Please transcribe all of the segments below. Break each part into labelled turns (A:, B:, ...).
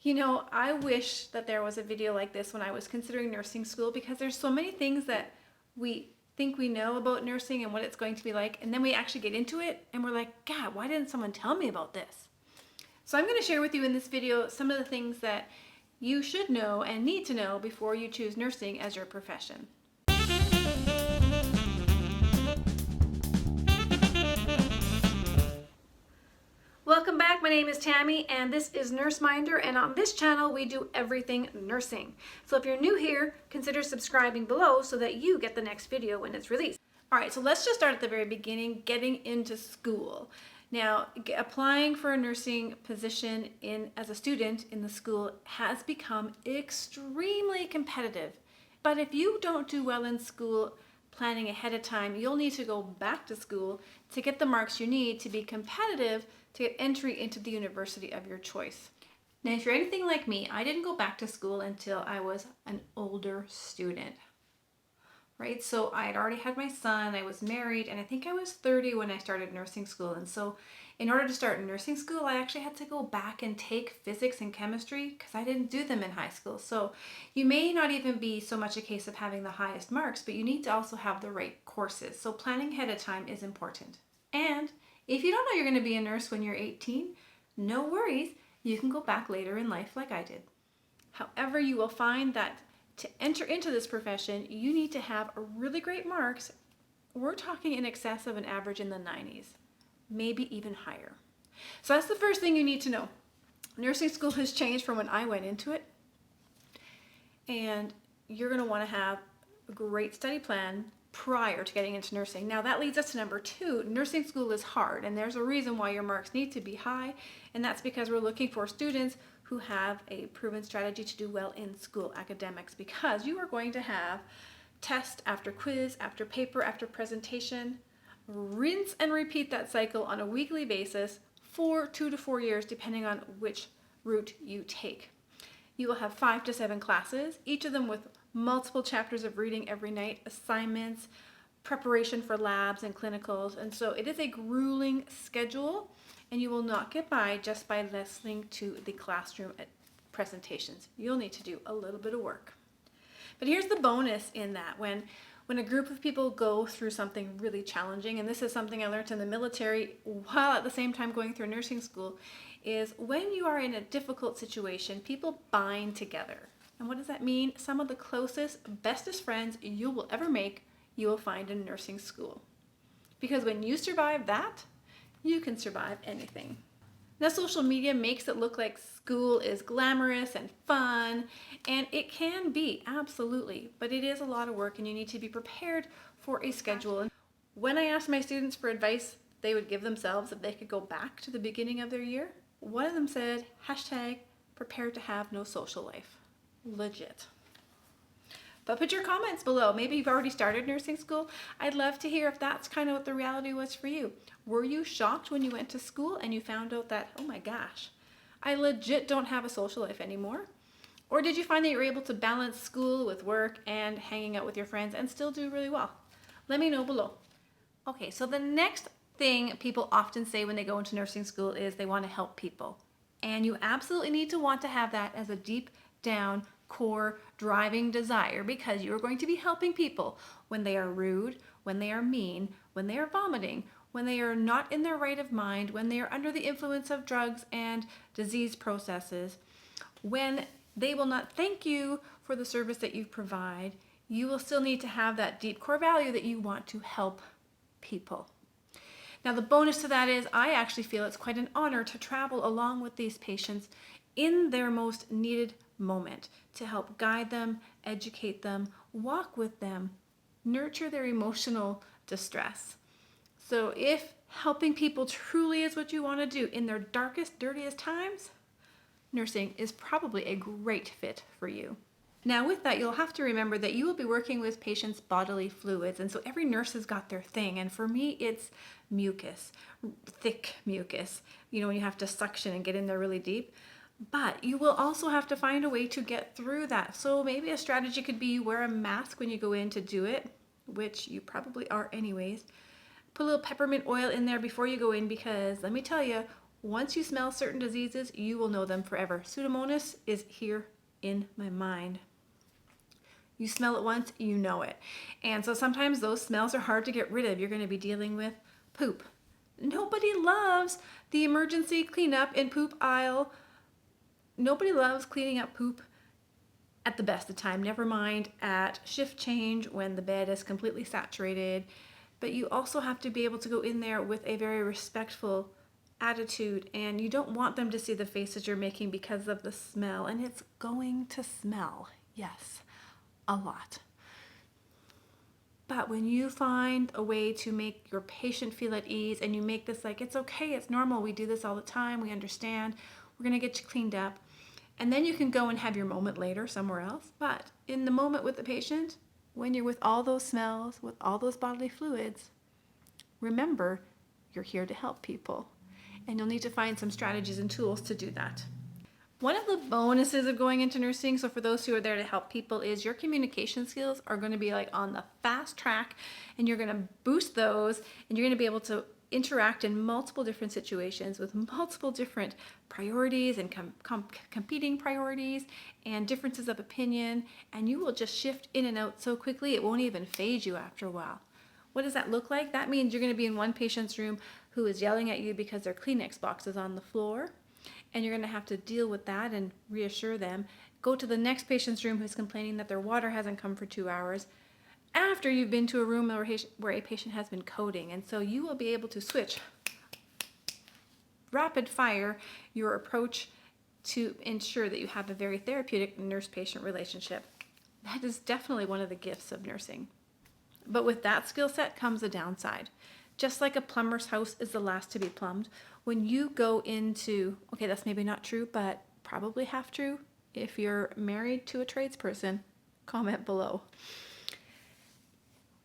A: I wish that there was a video like this when I was considering nursing school, because there's so many things that we think we know about nursing and what it's going to be like, and then we actually get into it and we're like, God, why didn't someone tell me about this? So I'm going to share with you in this video some of the things that you should know and need to know before you choose nursing as your profession. Welcome back. My name is Tammy and this is Nurse Minder, and on this channel we do everything nursing. So if you're new here, consider subscribing below so that you get the next video when it's released. Alright, so let's just start at the very beginning, getting into school. Now, applying for a nursing position as a student in the school has become extremely competitive. But if you don't do well in school planning ahead of time, you'll need to go back to school to get the marks you need to be competitive to get entry into the university of your choice. Now, if you're anything like me, I didn't go back to school until I was an older student, right? So I had already had my son, I was married, and I think I was 30 when I started nursing school. And so in order to start nursing school, I actually had to go back and take physics and chemistry because I didn't do them in high school. So you may not even be so much a case of having the highest marks, but you need to also have the right courses. So planning ahead of time is important. And if you don't know you're going to be a nurse when you're 18, no worries, you can go back later in life like I did. However, you will find that to enter into this profession, you need to have really great marks. We're talking in excess of an average in the 90s, maybe even higher. So that's the first thing you need to know. Nursing school has changed from when I went into it, and you're going to want to have a great study plan prior to getting into nursing. Now that leads us to number 2. Nursing school is hard, and there's a reason why your marks need to be high, and that's because we're looking for students who have a proven strategy to do well in school academics, because you are going to have test after quiz, after paper, after presentation. Rinse and repeat that cycle on a weekly basis for 2 to 4 years, depending on which route you take. You will have 5 to 7 classes, each of them with multiple chapters of reading every night, assignments, preparation for labs and clinicals. And so it is a grueling schedule, and you will not get by just by listening to the classroom presentations. You'll need to do a little bit of work. But here's the bonus in that. When a group of people go through something really challenging, and this is something I learned in the military while at the same time going through nursing school, is when you are in a difficult situation, people bind together. And what does that mean? Some of the closest, bestest friends you will ever make, you will find in nursing school. Because when you survive that, you can survive anything. Now, social media makes it look like school is glamorous and fun, and it can be, absolutely, but it is a lot of work, and you need to be prepared for a schedule. And when I asked my students for advice they would give themselves if they could go back to the beginning of their year, one of them said, #prepared to have no social life. Legit. But put your comments below. Maybe you've already started nursing school. I'd love to hear if that's kind of what the reality was for you. Were you shocked when you went to school and you found out that, oh my gosh, I legit don't have a social life anymore? Or did you find that you were able to balance school with work and hanging out with your friends and still do really well? Let me know below. Okay, so the next thing people often say when they go into nursing school is they want to help people. And you absolutely need to want to have that as a deep down core driving desire, because you are going to be helping people when they are rude, when they are mean, when they are vomiting, when they are not in their right of mind, when they are under the influence of drugs and disease processes, when they will not thank you for the service that you provide. You will still need to have that deep core value that you want to help people. Now, the bonus to that is I actually feel it's quite an honor to travel along with these patients in their most needed moment to help guide them, educate them, walk with them, nurture their emotional distress. So if helping people truly is what you want to do in their darkest, dirtiest times, nursing is probably a great fit for you. Now with that, you'll have to remember that you will be working with patients' bodily fluids, and so every nurse has got their thing, and for me it's mucus, thick mucus, when you have to suction and get in there really deep. But you will also have to find a way to get through that. So maybe a strategy could be you wear a mask when you go in to do it, which you probably are anyways. Put a little peppermint oil in there before you go in, because let me tell you, Once you smell certain diseases, you will know them forever. Pseudomonas is here in my mind. You smell it once, you know it. And so sometimes those smells are hard to get rid of. You're going to be dealing with poop. Nobody loves the emergency cleanup in poop aisle. Nobody loves cleaning up poop at the best of time. Never mind at shift change when the bed is completely saturated. But you also have to be able to go in there with a very respectful attitude, and you don't want them to see the faces you're making because of the smell. And it's going to smell, yes, a lot. But when you find a way to make your patient feel at ease, and you make this like, it's okay, it's normal, we do this all the time, we understand, we're going to get you cleaned up. And then you can go and have your moment later somewhere else. But in the moment with the patient, when you're with all those smells, with all those bodily fluids, remember, you're here to help people. And you'll need to find some strategies and tools to do that. One of the bonuses of going into nursing, so for those who are there to help people, is your communication skills are going to be like on the fast track, and you're going to boost those, and you're going to be able to interact in multiple different situations with multiple different priorities and competing priorities and differences of opinion, and you will just shift in and out so quickly it won't even phase you after a while. What does that look like? That means you're going to be in one patient's room who is yelling at you because their Kleenex box is on the floor, and you're going to have to deal with that and reassure them. Go to the next patient's room who's complaining that their water hasn't come for 2 hours after you've been to a room where a patient has been coding. And so you will be able to switch rapid fire your approach to ensure that you have a very therapeutic nurse-patient relationship. That is definitely one of the gifts of nursing. But with that skill set comes a downside. Just like a plumber's house is the last to be plumbed, when you go into, okay, that's maybe not true, but probably half true. If you're married to a tradesperson, comment below.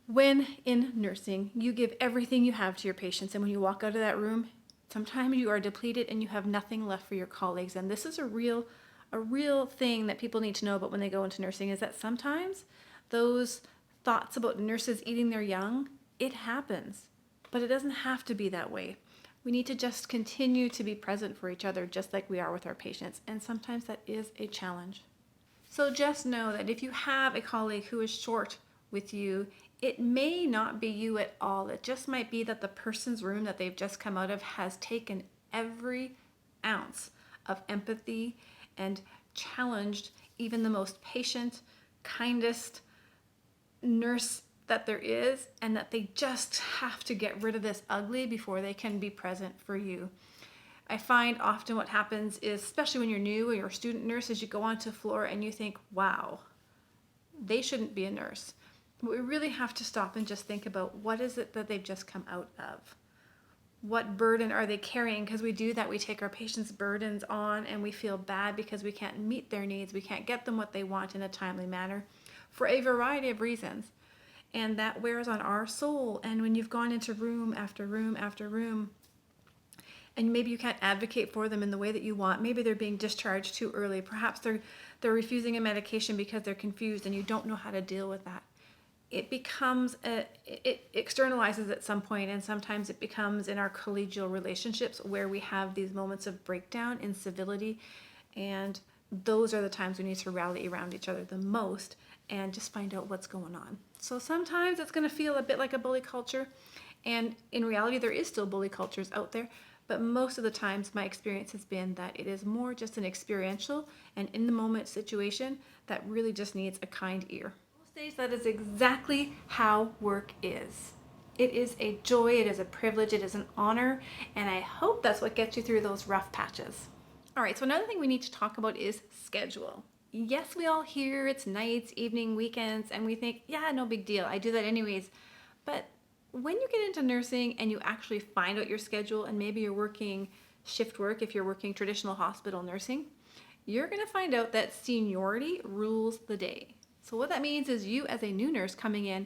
A: When in nursing, you give everything you have to your patients, and when you walk out of that room, sometimes you are depleted and you have nothing left for your colleagues. And this is a real thing that people need to know about when they go into nursing, is that sometimes those thoughts about nurses eating their young, it happens. But it doesn't have to be that way. We need to just continue to be present for each other just like we are with our patients. And sometimes that is a challenge. So just know that if you have a colleague who is short with you, it may not be you at all. It just might be that the person's room that they've just come out of has taken every ounce of empathy and challenged even the most patient, kindest nurse that there is, and that they just have to get rid of this ugly before they can be present for you. I find often what happens is, especially when you're new or you're a student nurse, is you go onto the floor and you think, wow, they shouldn't be a nurse. But we really have to stop and just think about, what is it that they've just come out of? What burden are they carrying? Because we do that. We take our patients' burdens on and we feel bad because we can't meet their needs. We can't get them what they want in a timely manner for a variety of reasons. And that wears on our soul. And when you've gone into room after room after room, and maybe you can't advocate for them in the way that you want. Maybe they're being discharged too early. Perhaps they're refusing a medication because they're confused and you don't know how to deal with that. It becomes, it externalizes at some point, and sometimes it becomes in our collegial relationships where we have these moments of breakdown in civility, and those are the times we need to rally around each other the most and just find out what's going on. So sometimes it's going to feel a bit like a bully culture, and in reality there is still bully cultures out there, but most of the times my experience has been that it is more just an experiential and in the moment situation that really just needs a kind ear. That is exactly how work is. It is a joy, it is a privilege, it is an honor, and I hope that's what gets you through those rough patches. All right, so another thing we need to talk about is schedule. Yes, we all hear it's nights, evening, weekends, and we think, yeah, no big deal, I do that anyways. But when you get into nursing and you actually find out your schedule, and maybe you're working shift work, if you're working traditional hospital nursing, you're going to find out that seniority rules the day. So what that means is, you as a new nurse coming in,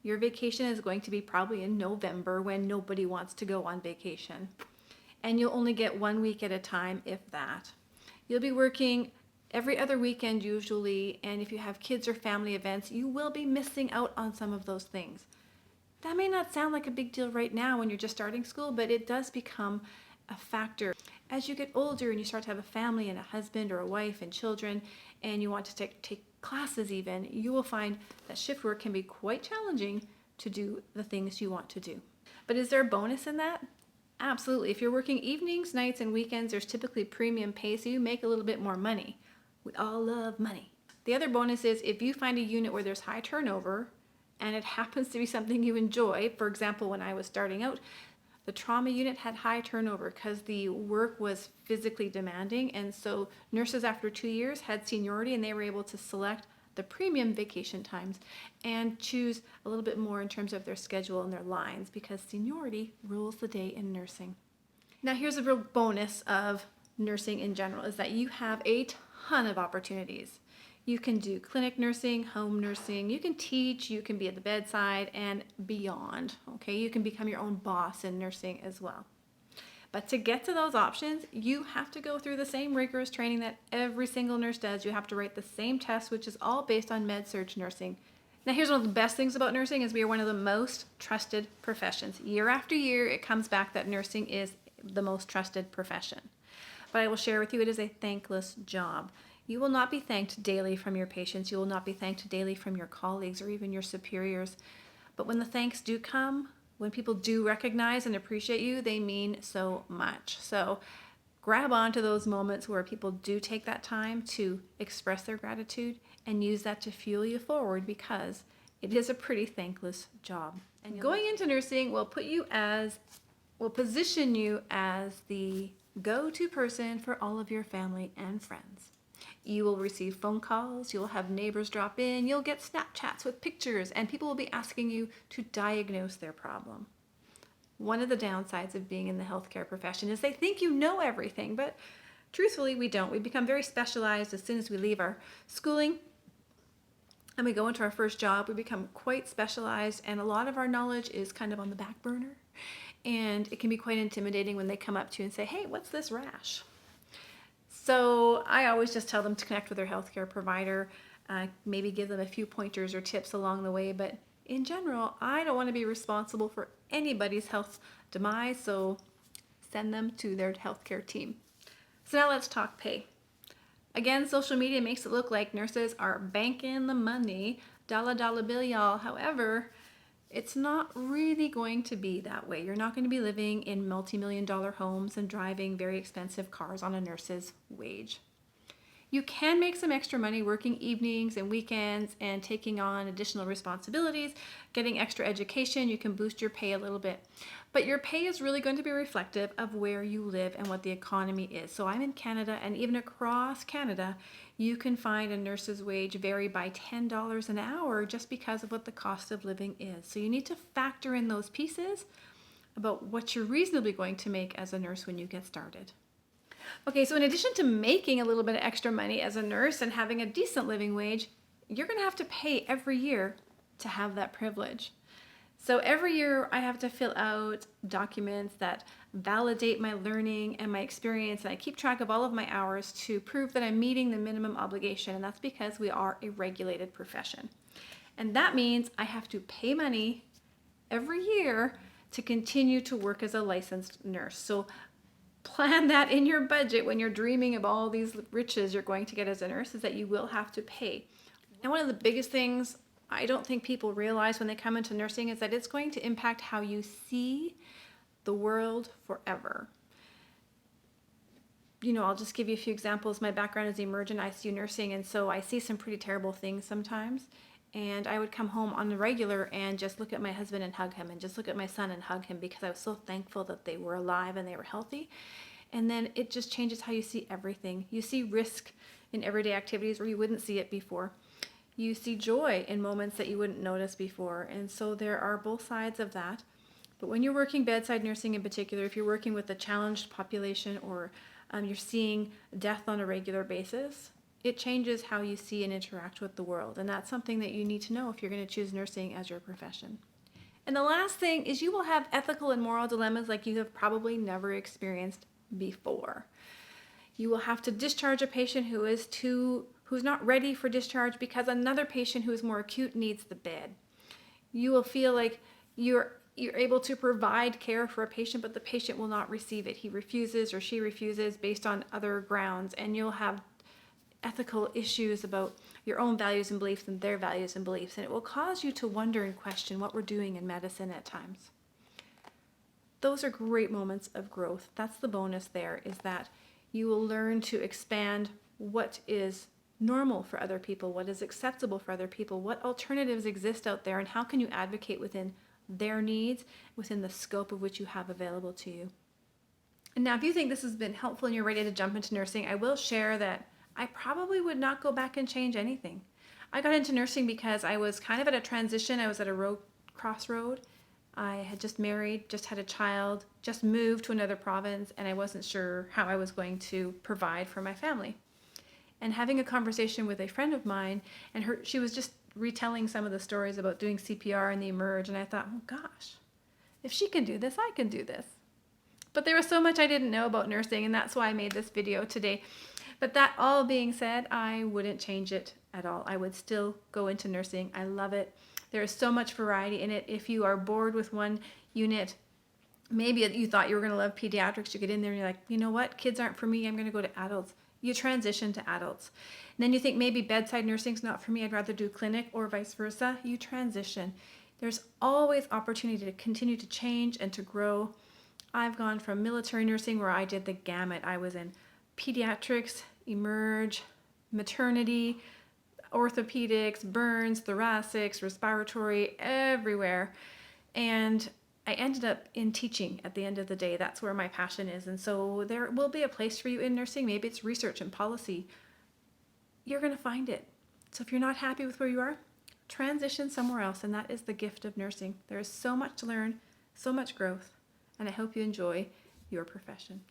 A: your vacation is going to be probably in November when nobody wants to go on vacation. And you'll only get 1 week at a time, if that. You'll be working every other weekend usually, and if you have kids or family events, you will be missing out on some of those things. That may not sound like a big deal right now when you're just starting school, but it does become a factor. As you get older and you start to have a family and a husband or a wife and children, and you want to take classes even, you will find that shift work can be quite challenging to do the things you want to do. But is there a bonus in that? Absolutely. If you're working evenings, nights, and weekends, there's typically premium pay, so you make a little bit more money. We all love money. The other bonus is if you find a unit where there's high turnover and it happens to be something you enjoy. For example, when I was starting out, the trauma unit had high turnover because the work was physically demanding, and so nurses after 2 years had seniority and they were able to select the premium vacation times and choose a little bit more in terms of their schedule and their lines, because seniority rules the day in nursing. Now here's a real bonus of nursing in general, is that you have a ton of opportunities. You can do clinic nursing, home nursing, you can teach, you can be at the bedside and beyond. Okay, you can become your own boss in nursing as well. But to get to those options, you have to go through the same rigorous training that every single nurse does. You have to write the same test, which is all based on med-surg nursing. Now here's one of the best things about nursing is we are one of the most trusted professions. Year after year, it comes back that nursing is the most trusted profession. But I will share with you, it is a thankless job. You will not be thanked daily from your patients. You will not be thanked daily from your colleagues or even your superiors. But when the thanks do come, when people do recognize and appreciate you, they mean so much. So grab onto those moments where people do take that time to express their gratitude and use that to fuel you forward, because it is a pretty thankless job. And going into nursing will position you as the go-to person for all of your family and friends. You will receive phone calls, you'll have neighbors drop in, you'll get Snapchats with pictures, and people will be asking you to diagnose their problem. One of the downsides of being in the healthcare profession is they think you know everything, but truthfully we don't. We become very specialized as soon as we leave our schooling and we go into our first job. We become quite specialized, and a lot of our knowledge is kind of on the back burner, and it can be quite intimidating when they come up to you and say, hey, what's this rash? So I always just tell them to connect with their healthcare provider, maybe give them a few pointers or tips along the way. But in general, I don't want to be responsible for anybody's health demise, so send them to their healthcare team. So now let's talk pay. Again, social media makes it look like nurses are banking the money, dollar bill, y'all. However, it's not really going to be that way. You're not going to be living in multi-million-dollar homes and driving very expensive cars on a nurse's wage. You can make some extra money working evenings and weekends and taking on additional responsibilities, getting extra education. You can boost your pay a little bit. But your pay is really going to be reflective of where you live and what the economy is. So I'm in Canada, and even across Canada, you can find a nurse's wage vary by $10 an hour just because of what the cost of living is. So you need to factor in those pieces about what you're reasonably going to make as a nurse when you get started. Okay, so in addition to making a little bit of extra money as a nurse and having a decent living wage, you're going to have to pay every year to have that privilege. So every year I have to fill out documents that validate my learning and my experience, and I keep track of all of my hours to prove that I'm meeting the minimum obligation, and that's because we are a regulated profession. And that means I have to pay money every year to continue to work as a licensed nurse. So plan that in your budget when you're dreaming of all these riches you're going to get as a nurse, is that you will have to pay. And one of the biggest things I don't think people realize when they come into nursing is that it's going to impact how you see the world forever. I'll just give you a few examples. My background is emergent ICU nursing, and so I see some pretty terrible things sometimes. And I would come home on the regular and just look at my husband and hug him, and just look at my son and hug him, because I was so thankful that they were alive and they were healthy. And then it just changes how you see everything. You see risk in everyday activities where you wouldn't see it before. You see joy in moments that you wouldn't notice before. And so there are both sides of that. But when you're working bedside nursing in particular, if you're working with a challenged population, or you're seeing death on a regular basis, it changes how you see and interact with the world. And that's something that you need to know if you're going to choose nursing as your profession. And the last thing is you will have ethical and moral dilemmas like you have probably never experienced before. You will have to discharge a patient who's not ready for discharge because another patient who is more acute needs the bed. You will feel like you're you're able to provide care for a patient, but the patient will not receive it. He refuses or she refuses based on other grounds, and you'll have ethical issues about your own values and beliefs and their values and beliefs, and it will cause you to wonder and question what we're doing in medicine at times. Those are great moments of growth. That's the bonus there, is that you will learn to expand what is normal for other people, what is acceptable for other people, what alternatives exist out there, and how can you advocate within their needs, within the scope of which you have available to you. And now, if you think this has been helpful and you're ready to jump into nursing, I will share that I probably would not go back and change anything. I got into nursing because I was kind of at a transition. I was at a crossroad. I had just married, just had a child, just moved to another province, and I wasn't sure how I was going to provide for my family. And having a conversation with a friend of mine, and she was just retelling some of the stories about doing CPR and the emerge, and I thought, oh gosh, if she can do this, I can do this. But there was so much I didn't know about nursing, and that's why I made this video today. But that all being said, I wouldn't change it at all. I would still go into nursing. I love it. There is so much variety in it. If you are bored with one unit, maybe you thought you were going to love pediatrics, you get in there and you're like, you know what, kids aren't for me, I'm going to go to adults. You transition to adults. And then you think maybe bedside nursing's not for me, I'd rather do clinic, or vice versa. You transition. There's always opportunity to continue to change and to grow. I've gone from military nursing, where I did the gamut. I was in pediatrics, emerge, maternity, orthopedics, burns, thoracics, respiratory, everywhere. And I ended up in teaching at the end of the day. That's where my passion is. And so there will be a place for you in nursing. Maybe it's research and policy. You're going to find it. So if you're not happy with where you are, transition somewhere else. And that is the gift of nursing. There is so much to learn, so much growth. And I hope you enjoy your profession.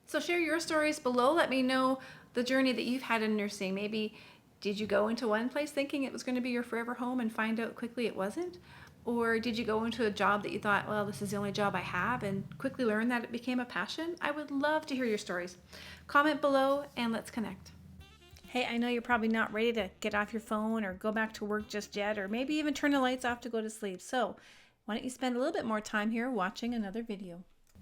A: So share your stories below. Let me know the journey that you've had in nursing. Maybe did you go into one place thinking it was going to be your forever home and find out quickly it wasn't? Or did you go into a job that you thought, well, this is the only job I have, and quickly learn that it became a passion? I would love to hear your stories. Comment below and let's connect. Hey, I know you're probably not ready to get off your phone or go back to work just yet, or maybe even turn the lights off to go to sleep. So why don't you spend a little bit more time here watching another video?